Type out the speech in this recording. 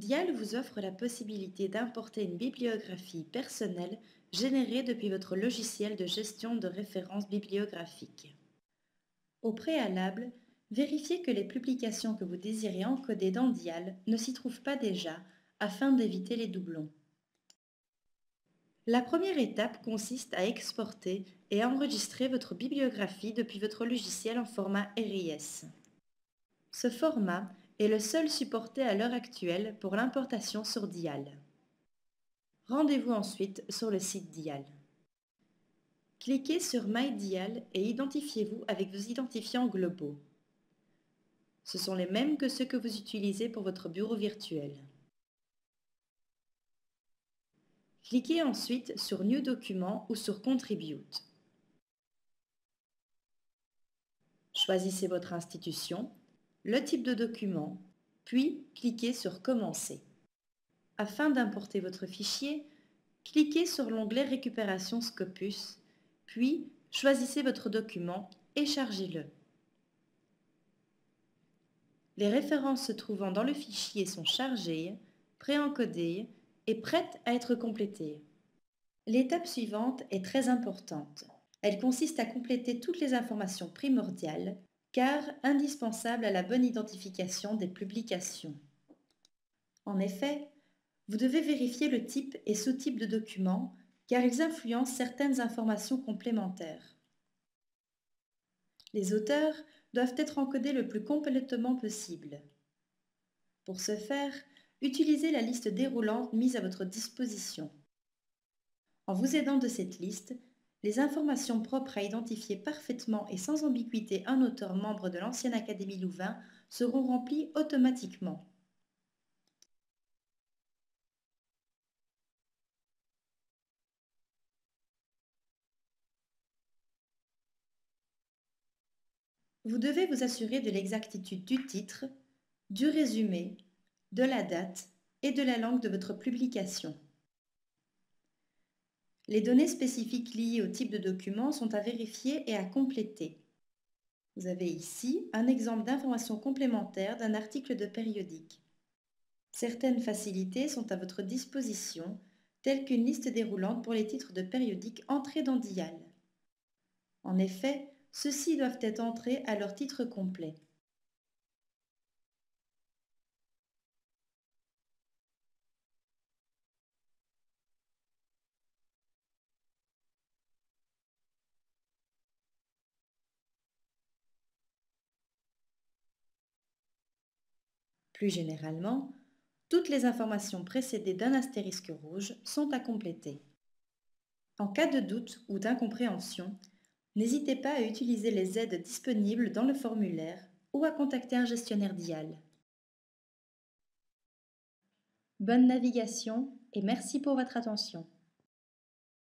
Dial vous offre la possibilité d'importer une bibliographie personnelle générée depuis votre logiciel de gestion de références bibliographiques. Au préalable, vérifiez que les publications que vous désirez encoder dans Dial ne s'y trouvent pas déjà afin d'éviter les doublons. La première étape consiste à exporter et à enregistrer votre bibliographie depuis votre logiciel en format RIS. Ce format est le seul supporté à l'heure actuelle pour l'importation sur Dial. Rendez-vous ensuite sur le site Dial. Cliquez sur My Dial et identifiez-vous avec vos identifiants globaux. Ce sont les mêmes que ceux que vous utilisez pour votre bureau virtuel. Cliquez ensuite sur New Document ou sur Contribute. Choisissez votre institution, le type de document, puis cliquez sur Commencer. Afin d'importer votre fichier, cliquez sur l'onglet Récupération Scopus, puis choisissez votre document et chargez-le. Les références se trouvant dans le fichier sont chargées, préencodées et prêtes à être complétées. L'étape suivante est très importante. Elle consiste à compléter toutes les informations primordiales, car indispensables à la bonne identification des publications. En effet, vous devez vérifier le type et sous-type de document, car ils influencent certaines informations complémentaires. Les auteurs doivent être encodés le plus complètement possible. Pour ce faire, utilisez la liste déroulante mise à votre disposition. En vous aidant de cette liste, les informations propres à identifier parfaitement et sans ambiguïté un auteur membre de l'ancienne Académie Louvain seront remplies automatiquement. Vous devez vous assurer de l'exactitude du titre, du résumé, de la date et de la langue de votre publication. Les données spécifiques liées au type de document sont à vérifier et à compléter. Vous avez ici un exemple d'information complémentaire d'un article de périodique. Certaines facilités sont à votre disposition, telles qu'une liste déroulante pour les titres de périodiques entrés dans Dial. En effet, ceux-ci doivent être entrés à leur titre complet. Plus généralement, toutes les informations précédées d'un astérisque rouge sont à compléter. En cas de doute ou d'incompréhension, n'hésitez pas à utiliser les aides disponibles dans le formulaire ou à contacter un gestionnaire Dial. Bonne navigation et merci pour votre attention.